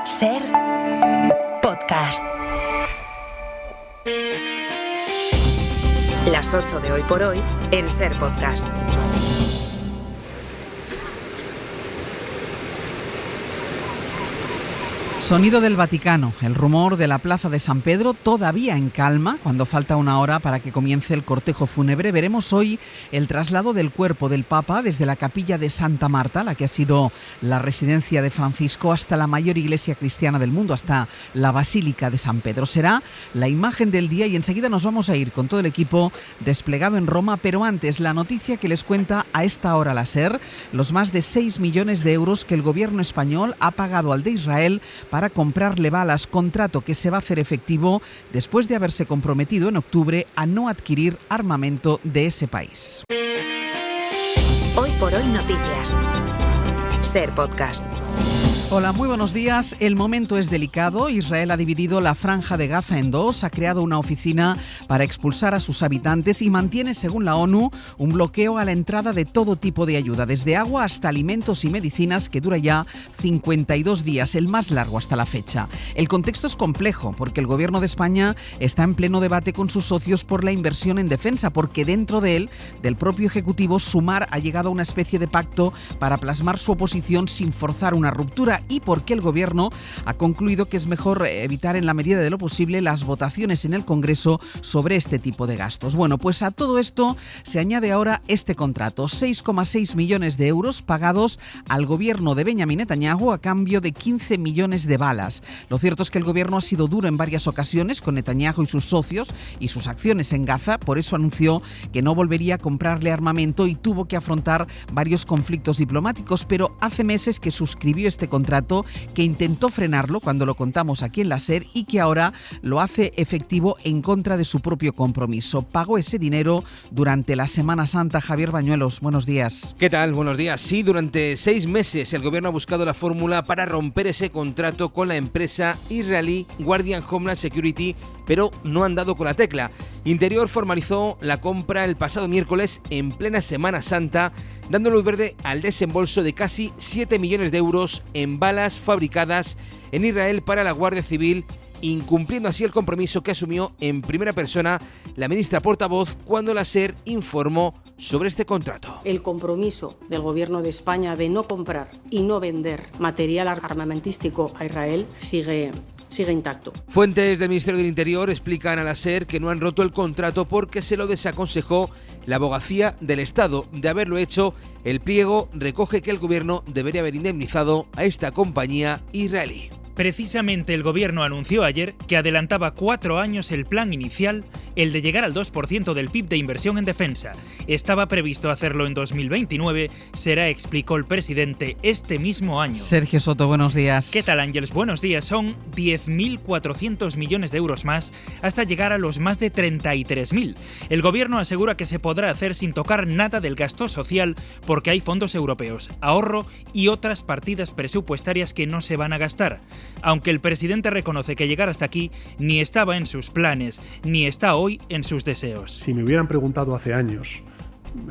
Ser Podcast. Las 8 de hoy por hoy en Ser Podcast. Sonido del Vaticano, el rumor de la Plaza de San Pedro todavía en calma, cuando falta una hora para que comience el cortejo fúnebre. Veremos hoy el traslado del cuerpo del Papa desde la capilla de Santa Marta, la que ha sido la residencia de Francisco, hasta la mayor iglesia cristiana del mundo, hasta la Basílica de San Pedro. Será la imagen del día y enseguida nos vamos a ir con todo el equipo desplegado en Roma, pero antes la noticia que les cuenta a esta hora la SER, los más de 6 millones de euros que el gobierno español ha pagado al de Israel para comprarle balas, contrato que se va a hacer efectivo después de haberse comprometido en octubre a no adquirir armamento de ese país. Hoy por hoy noticias. Ser Podcast. Hola, muy buenos días. El momento es delicado. Israel ha dividido la franja de Gaza en dos, ha creado una oficina para expulsar a sus habitantes y mantiene, según la ONU, un bloqueo a la entrada de todo tipo de ayuda, desde agua hasta alimentos y medicinas, que dura ya 52 días, el más largo hasta la fecha. El contexto es complejo porque el gobierno de España está en pleno debate con sus socios por la inversión en defensa, porque dentro de él, del propio Ejecutivo, Sumar ha llegado a una especie de pacto para plasmar su oposición sin forzar una ruptura, y porque el gobierno ha concluido que es mejor evitar en la medida de lo posible las votaciones en el Congreso sobre este tipo de gastos. Bueno, pues a todo esto se añade ahora este contrato, 6,6 millones de euros pagados al gobierno de Benjamin Netanyahu a cambio de 15 millones de balas. Lo cierto es que el gobierno ha sido duro en varias ocasiones con Netanyahu y sus socios y sus acciones en Gaza, por eso anunció que no volvería a comprarle armamento y tuvo que afrontar varios conflictos diplomáticos, pero hace meses que suscribió este contrato, que intentó frenarlo cuando lo contamos aquí en la SER y que ahora lo hace efectivo en contra de su propio compromiso. Pagó ese dinero durante la Semana Santa. Javier Bañuelos, buenos días. ¿Qué tal? Buenos días. Sí, durante 6 meses el gobierno ha buscado la fórmula para romper ese contrato con la empresa israelí Guardian Homeland Security, pero no han dado con la tecla. Interior formalizó la compra el pasado miércoles en plena Semana Santa, dando luz verde al desembolso de casi 7 millones de euros en balas fabricadas en Israel para la Guardia Civil, incumpliendo así el compromiso que asumió en primera persona la ministra portavoz cuando la SER informó sobre este contrato. El compromiso del Gobierno de España de no comprar y no vender material armamentístico a Israel sigue intacto. Fuentes del Ministerio del Interior explican a la SER que no han roto el contrato porque se lo desaconsejó la Abogacía del Estado. De haberlo hecho, el pliego recoge que el gobierno debería haber indemnizado a esta compañía israelí. Precisamente el gobierno anunció ayer que adelantaba 4 años el plan inicial, el de llegar al 2% del PIB de inversión en defensa. Estaba previsto hacerlo en 2029, será, explicó el presidente, este mismo año. Sergio Soto, buenos días. ¿Qué tal, Ángeles? Buenos días. Son 10.400 millones de euros más hasta llegar a los más de 33.000. El gobierno asegura que se podrá hacer sin tocar nada del gasto social porque hay fondos europeos, ahorro y otras partidas presupuestarias que no se van a gastar. Aunque el presidente reconoce que llegar hasta aquí ni estaba en sus planes, ni está hoy en sus deseos. Si me hubieran preguntado hace años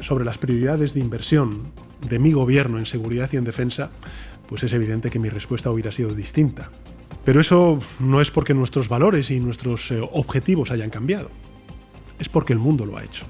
sobre las prioridades de inversión de mi gobierno en seguridad y en defensa, pues es evidente que mi respuesta hubiera sido distinta. Pero eso no es porque nuestros valores y nuestros objetivos hayan cambiado. Es porque el mundo lo ha hecho.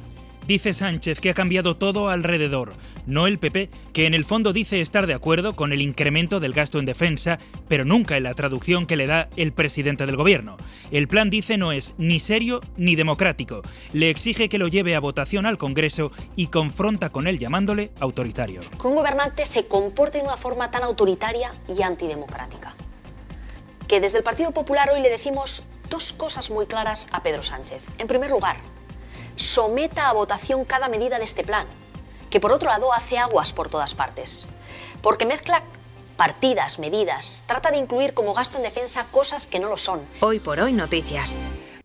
Dice Sánchez que ha cambiado todo alrededor, no el PP, que en el fondo dice estar de acuerdo con el incremento del gasto en defensa, pero nunca en la traducción que le da el presidente del gobierno. El plan, dice, no es ni serio ni democrático. Le exige que lo lleve a votación al Congreso y confronta con él llamándole autoritario. Que un gobernante se comporte de una forma tan autoritaria y antidemocrática. Que desde el Partido Popular hoy le decimos 2 cosas muy claras a Pedro Sánchez. En primer lugar, someta a votación cada medida de este plan, que por otro lado hace aguas por todas partes, porque mezcla partidas, medidas, trata de incluir como gasto en defensa cosas que no lo son. Hoy por hoy noticias.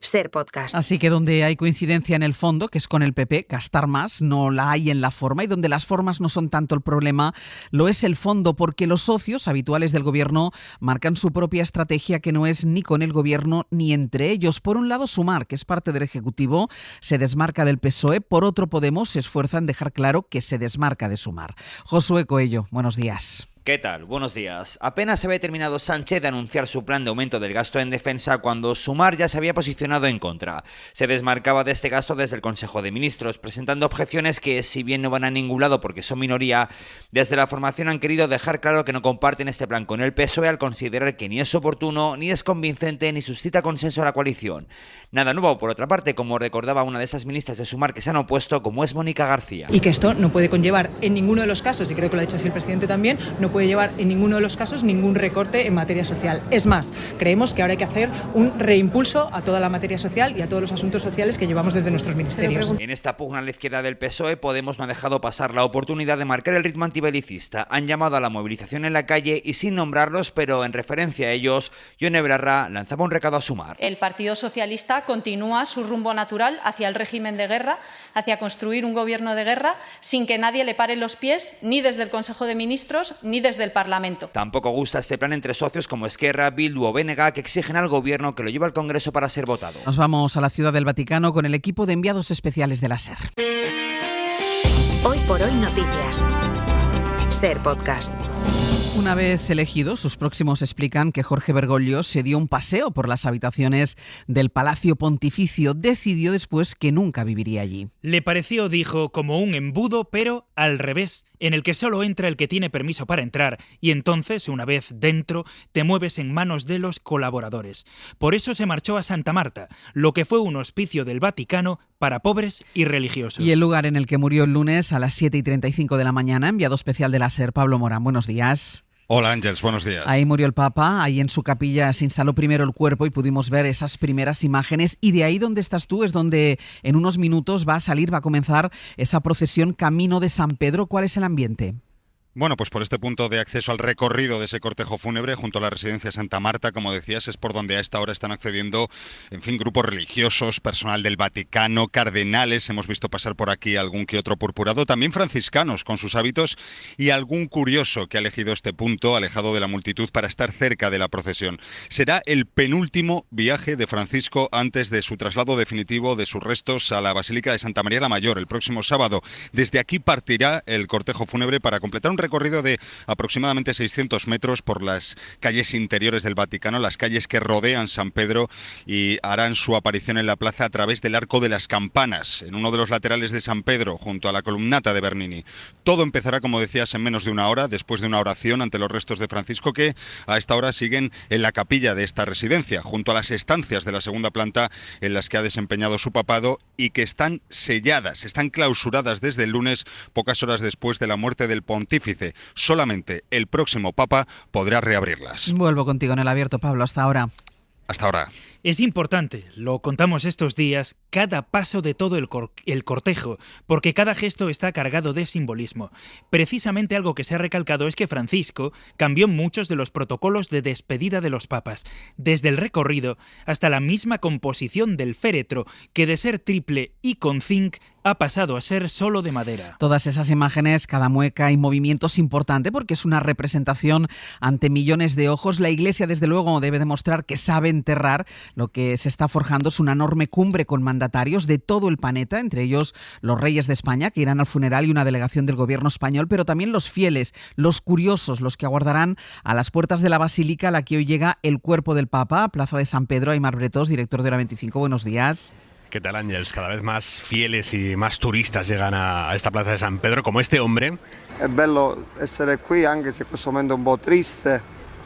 Ser Podcast. Así que donde hay coincidencia en el fondo, que es con el PP, gastar más, no la hay en la forma, y donde las formas no son tanto el problema, lo es el fondo, porque los socios habituales del gobierno marcan su propia estrategia, que no es ni con el gobierno ni entre ellos. Por un lado, Sumar, que es parte del Ejecutivo, se desmarca del PSOE. Por otro, Podemos se esfuerza en dejar claro que se desmarca de Sumar. Josué Coello, buenos días. ¿Qué tal? Buenos días. Apenas había terminado Sánchez de anunciar su plan de aumento del gasto en defensa cuando Sumar ya se había posicionado en contra. Se desmarcaba de este gasto desde el Consejo de Ministros, presentando objeciones que, si bien no van a ningún lado porque son minoría, desde la formación han querido dejar claro que no comparten este plan con el PSOE al considerar que ni es oportuno, ni es convincente, ni suscita consenso a la coalición. Nada nuevo, por otra parte, como recordaba una de esas ministras de Sumar que se han opuesto, como es Mónica García. Y que esto no puede conllevar en ninguno de los casos, y creo que lo ha dicho así el presidente también, no puede llevar en ninguno de los casos ningún recorte en materia social. Es más, creemos que ahora hay que hacer un reimpulso a toda la materia social y a todos los asuntos sociales que llevamos desde nuestros ministerios. En esta pugna a la izquierda del PSOE, Podemos no ha dejado pasar la oportunidad de marcar el ritmo antibelicista. Han llamado a la movilización en la calle y, sin nombrarlos, pero en referencia a ellos, Yone Belarra lanzaba un recado a Sumar. El Partido Socialista continúa su rumbo natural hacia el régimen de guerra, hacia construir un gobierno de guerra, sin que nadie le pare los pies, ni desde el Consejo de Ministros, ni desde el Parlamento. Tampoco gusta este plan entre socios como Esquerra, Bildu o BNG, que exigen al gobierno que lo lleve al Congreso para ser votado. Nos vamos a la Ciudad del Vaticano con el equipo de enviados especiales de la SER. Hoy por hoy noticias. SER Podcast. Una vez elegidos, sus próximos explican que Jorge Bergoglio se dio un paseo por las habitaciones del Palacio Pontificio. Decidió después que nunca viviría allí. Le pareció, dijo, como un embudo, pero al revés, en el que solo entra el que tiene permiso para entrar y entonces, una vez dentro, te mueves en manos de los colaboradores. Por eso se marchó a Santa Marta, lo que fue un hospicio del Vaticano para pobres y religiosos. Y el lugar en el que murió el lunes a las 7:35 de la mañana, enviado especial de la SER, Pablo Morán. Buenos días. Hola Ángels, buenos días. Ahí murió el Papa, ahí en su capilla se instaló primero el cuerpo y pudimos ver esas primeras imágenes, y de ahí donde estás tú es donde en unos minutos va a comenzar esa procesión camino de San Pedro. ¿Cuál es el ambiente? Bueno, pues por este punto de acceso al recorrido de ese cortejo fúnebre junto a la residencia Santa Marta, como decías, es por donde a esta hora están accediendo, en fin, grupos religiosos, personal del Vaticano, cardenales, hemos visto pasar por aquí algún que otro purpurado, también franciscanos con sus hábitos y algún curioso que ha elegido este punto, alejado de la multitud, para estar cerca de la procesión. Será el penúltimo viaje de Francisco antes de su traslado definitivo de sus restos a la Basílica de Santa María la Mayor el próximo sábado. Desde aquí partirá el cortejo fúnebre para completar un recorrido de aproximadamente 600 metros por las calles interiores del Vaticano, las calles que rodean San Pedro, y harán su aparición en la plaza a través del Arco de las Campanas, en uno de los laterales de San Pedro, junto a la columnata de Bernini. Todo empezará, como decías, en menos de una hora, después de una oración ante los restos de Francisco, que a esta hora siguen en la capilla de esta residencia, junto a las estancias de la segunda planta en las que ha desempeñado su papado y que están selladas, están clausuradas desde el lunes, pocas horas después de la muerte del pontífice. Solamente el próximo Papa podrá reabrirlas. Vuelvo contigo en el abierto, Pablo. Hasta ahora. Hasta ahora. Es importante, lo contamos estos días, cada paso de todo el cortejo, porque cada gesto está cargado de simbolismo. Precisamente algo que se ha recalcado es que Francisco cambió muchos de los protocolos de despedida de los papas, desde el recorrido hasta la misma composición del féretro, que de ser triple y con zinc ha pasado a ser solo de madera. Todas esas imágenes, cada mueca y movimiento es importante porque es una representación ante millones de ojos. La Iglesia, desde luego, debe demostrar que sabe enterrar. Lo que se está forjando es una enorme cumbre con mandatarios de todo el planeta, entre ellos los reyes de España, que irán al funeral, y una delegación del gobierno español, pero también los fieles, los curiosos, los que aguardarán a las puertas de la Basílica a la que hoy llega el cuerpo del Papa, Plaza de San Pedro. Aimar Bretós, director de Hora 25, buenos días. ¿Qué tal, Ángels? Cada vez más fieles y más turistas llegan a esta Plaza de San Pedro, como este hombre. Es bello essere qui, anche se questo momento un po' triste.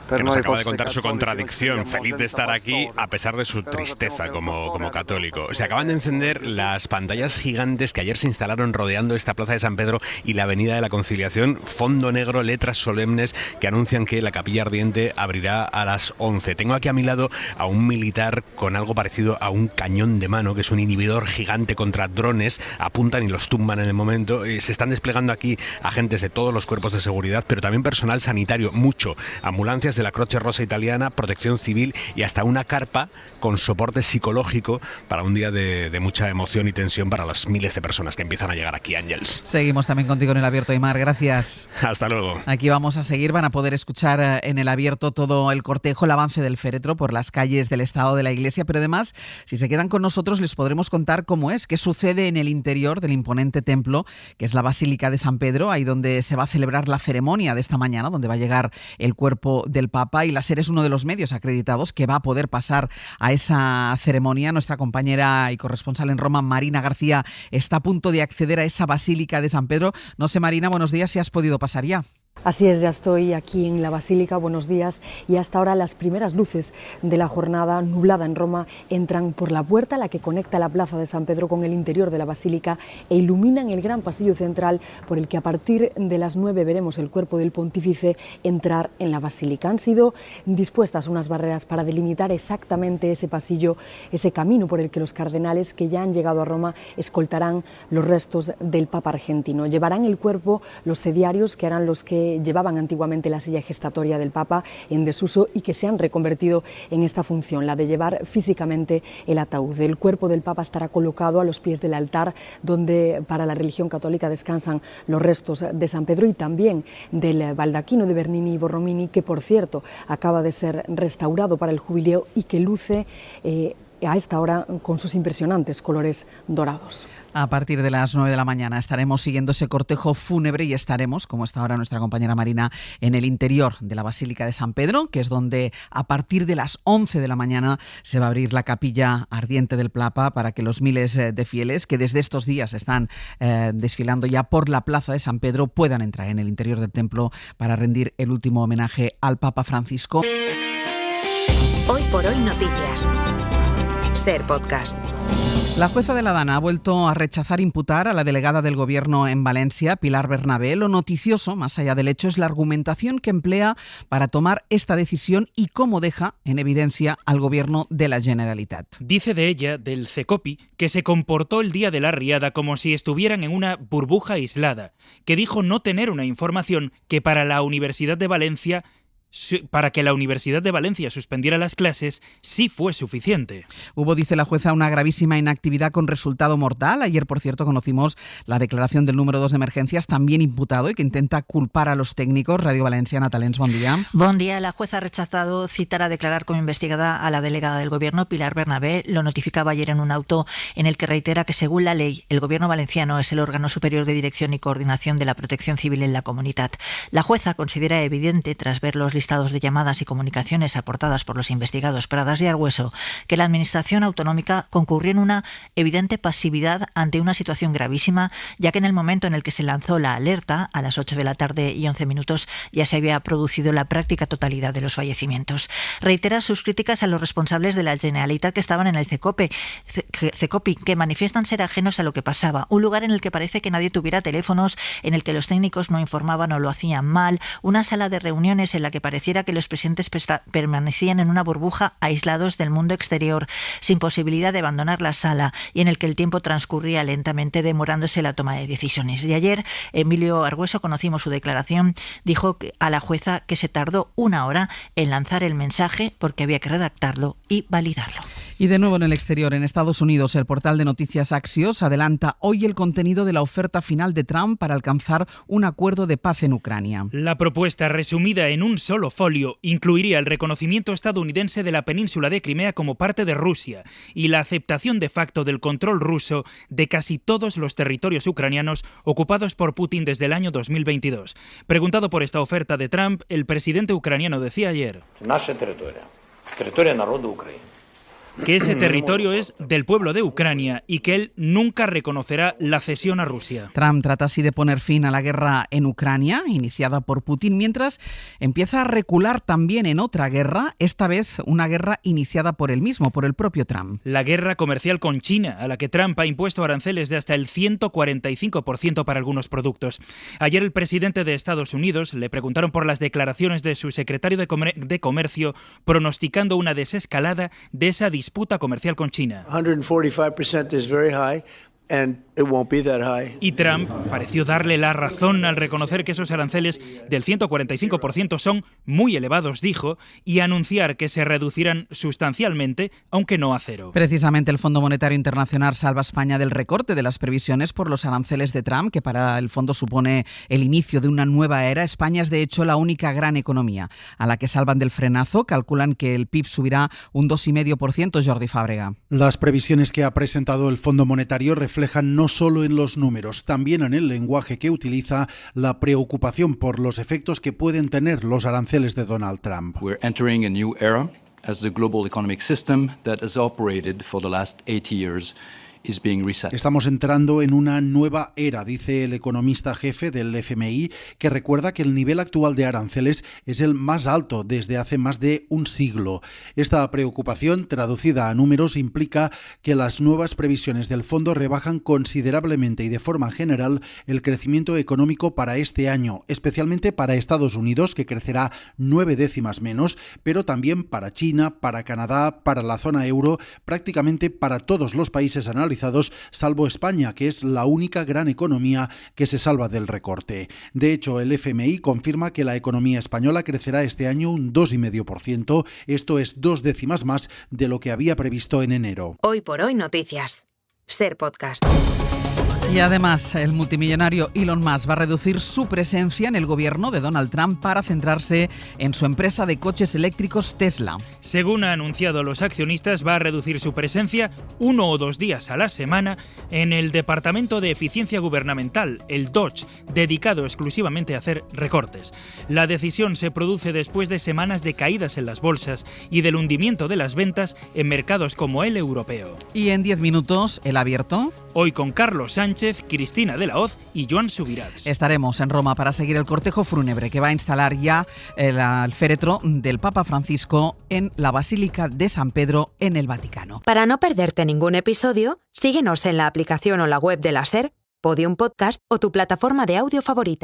Que nos acaba de contar su contradicción, feliz de estar aquí a pesar de su tristeza como católico. Se acaban de encender las pantallas gigantes que ayer se instalaron rodeando esta Plaza de San Pedro y la Avenida de la Conciliación, fondo negro, letras solemnes que anuncian que la Capilla Ardiente abrirá a las 11. Tengo aquí a mi lado a un militar con algo parecido a un cañón de mano, que es un inhibidor gigante contra drones, apuntan y los tumban en el momento. Se están desplegando aquí agentes de todos los cuerpos de seguridad, pero también personal sanitario, mucho, ambulancias de la Croce Rosa italiana, Protección Civil y hasta una carpa con soporte psicológico para un día de mucha emoción y tensión para las miles de personas que empiezan a llegar aquí, Ángels. Seguimos también contigo en el Abierto, Aimar, gracias. Hasta luego. Aquí vamos a seguir, van a poder escuchar en el Abierto todo el cortejo, el avance del féretro por las calles del Estado de la Iglesia, pero además, si se quedan con nosotros, les podremos contar cómo es, qué sucede en el interior del imponente templo, que es la Basílica de San Pedro, ahí donde se va a celebrar la ceremonia de esta mañana, donde va a llegar el cuerpo del Papa, y la SER es uno de los medios acreditados que va a poder pasar a esa ceremonia. Nuestra compañera y corresponsal en Roma, Marina García, está a punto de acceder a esa Basílica de San Pedro. No sé, Marina, buenos días, si has podido pasar ya. Así es, ya estoy aquí en la Basílica, buenos días, y hasta ahora las primeras luces de la jornada nublada en Roma entran por la puerta, la que conecta la plaza de San Pedro con el interior de la Basílica, e iluminan el gran pasillo central por el que a partir de las 9 veremos el cuerpo del pontífice entrar en la Basílica. Han sido dispuestas unas barreras para delimitar exactamente ese pasillo, ese camino por el que los cardenales que ya han llegado a Roma escoltarán los restos del Papa argentino. Llevarán el cuerpo los sediarios, que eran los que llevaban antiguamente la silla gestatoria del Papa en desuso y que se han reconvertido en esta función, la de llevar físicamente el ataúd. El cuerpo del Papa estará colocado a los pies del altar donde para la religión católica descansan los restos de San Pedro y también del baldaquino de Bernini y Borromini, que por cierto acaba de ser restaurado para el jubileo y que luce a esta hora con sus impresionantes colores dorados. A partir de las 9 de la mañana estaremos siguiendo ese cortejo fúnebre y estaremos, como está ahora nuestra compañera Marina, en el interior de la Basílica de San Pedro, que es donde a partir de las 11 de la mañana se va a abrir la capilla ardiente del Papa para que los miles de fieles que desde estos días están desfilando ya por la plaza de San Pedro puedan entrar en el interior del templo para rendir el último homenaje al Papa Francisco. Hoy por hoy noticias. SER Podcast. La jueza de la Dana ha vuelto a rechazar imputar a la delegada del Gobierno en Valencia, Pilar Bernabé. Lo noticioso, más allá del hecho, es la argumentación que emplea para tomar esta decisión y cómo deja en evidencia al Gobierno de la Generalitat. Dice de ella, del CECOPI, que se comportó el día de la riada como si estuvieran en una burbuja aislada, que dijo no tener una información que para que la Universidad de Valencia suspendiera las clases sí fue suficiente. Hubo, dice la jueza, una gravísima inactividad con resultado mortal. Ayer, por cierto, conocimos la declaración del número 2 de emergencias, también imputado y que intenta culpar a los técnicos. Radio Valencia, Natalens, buen día. Buen día. La jueza ha rechazado citar a declarar como investigada a la delegada del Gobierno, Pilar Bernabé. Lo notificaba ayer en un auto en el que reitera que, según la ley, el Gobierno valenciano es el órgano superior de dirección y coordinación de la protección civil en la comunidad. La jueza considera evidente, tras ver los listados de llamadas y comunicaciones aportadas por los investigados Pradas y Argüeso, que la Administración autonómica concurrió en una evidente pasividad ante una situación gravísima, ya que en el momento en el que se lanzó la alerta, a las 8 de la tarde y 11 minutos, ya se había producido la práctica totalidad de los fallecimientos. Reitera sus críticas a los responsables de la Generalitat que estaban en el CECOPI, que manifiestan ser ajenos a lo que pasaba, un lugar en el que parece que nadie tuviera teléfonos, en el que los técnicos no informaban o lo hacían mal, una sala de reuniones en la que pareciera que los presentes permanecían en una burbuja aislados del mundo exterior, sin posibilidad de abandonar la sala y en el que el tiempo transcurría lentamente, demorándose la toma de decisiones. Y ayer, Emilio Argüeso, conocimos su declaración, dijo a la jueza que se tardó 1 hora en lanzar el mensaje porque había que redactarlo y validarlo. Y de nuevo en el exterior, en Estados Unidos, el portal de noticias Axios adelanta hoy el contenido de la oferta final de Trump para alcanzar un acuerdo de paz en Ucrania. La propuesta, resumida en un solo folio, incluiría el reconocimiento estadounidense de la península de Crimea como parte de Rusia y la aceptación de facto del control ruso de casi todos los territorios ucranianos ocupados por Putin desde el año 2022. Preguntado por esta oferta de Trump, el presidente ucraniano decía ayer: «Наша территория народа Украины». Que ese territorio es del pueblo de Ucrania y que él nunca reconocerá la cesión a Rusia. Trump trata así de poner fin a la guerra en Ucrania, iniciada por Putin, mientras empieza a recular también en otra guerra, esta vez una guerra iniciada por él mismo, por el propio Trump. La guerra comercial con China, a la que Trump ha impuesto aranceles de hasta el 145% para algunos productos. Ayer el presidente de Estados Unidos le preguntaron por las declaraciones de su secretario de Comercio, pronosticando una desescalada de esa disputa comercial con China. 145% is very high, Y Trump pareció darle la razón al reconocer que esos aranceles del 145% son muy elevados, dijo, y anunciar que se reducirán sustancialmente, aunque no a cero. Precisamente el Fondo Monetario Internacional salva a España del recorte de las previsiones por los aranceles de Trump, que para el fondo supone el inicio de una nueva era. España es, de hecho, la única gran economía a la que salvan del frenazo. Calculan que el PIB subirá un 2,5%, Jordi Fábrega. Las previsiones que ha presentado el Fondo Monetario reflejan no solo en los números, también en el lenguaje que utiliza, la preocupación por los efectos que pueden tener los aranceles de Donald Trump. We're entering a new era as the global economic system that has operated for the last 80 years is being reset. Estamos entrando en una nueva era, dice el economista jefe del FMI, que recuerda que el nivel actual de aranceles es el más alto desde hace más de un siglo. Esta preocupación, traducida a números, implica que las nuevas previsiones del fondo rebajan considerablemente y de forma general el crecimiento económico para este año, especialmente para Estados Unidos, que crecerá 9 décimas menos, pero también para China, para Canadá, para la zona euro, prácticamente para todos los países analizados, salvo España, que es la única gran economía que se salva del recorte. De hecho, el FMI confirma que la economía española crecerá este año un 2,5%, esto es 2 décimas más de lo que había previsto en enero. Hoy por hoy noticias. Ser Podcast. Y además, el multimillonario Elon Musk va a reducir su presencia en el gobierno de Donald Trump para centrarse en su empresa de coches eléctricos Tesla. Según ha anunciado los accionistas, va a reducir su presencia 1 o 2 días a la semana en el Departamento de Eficiencia Gubernamental, el DOGE, dedicado exclusivamente a hacer recortes. La decisión se produce después de semanas de caídas en las bolsas y del hundimiento de las ventas en mercados como el europeo. Y en 10 minutos, El Abierto. Hoy con Carlos Sánchez, Cristina de la Hoz y Joan Subirats. Estaremos en Roma para seguir el cortejo fúnebre que va a instalar ya el féretro del Papa Francisco en la Basílica de San Pedro en el Vaticano. Para no perderte ningún episodio, síguenos en la aplicación o la web de la SER, Podium Podcast o tu plataforma de audio favorita.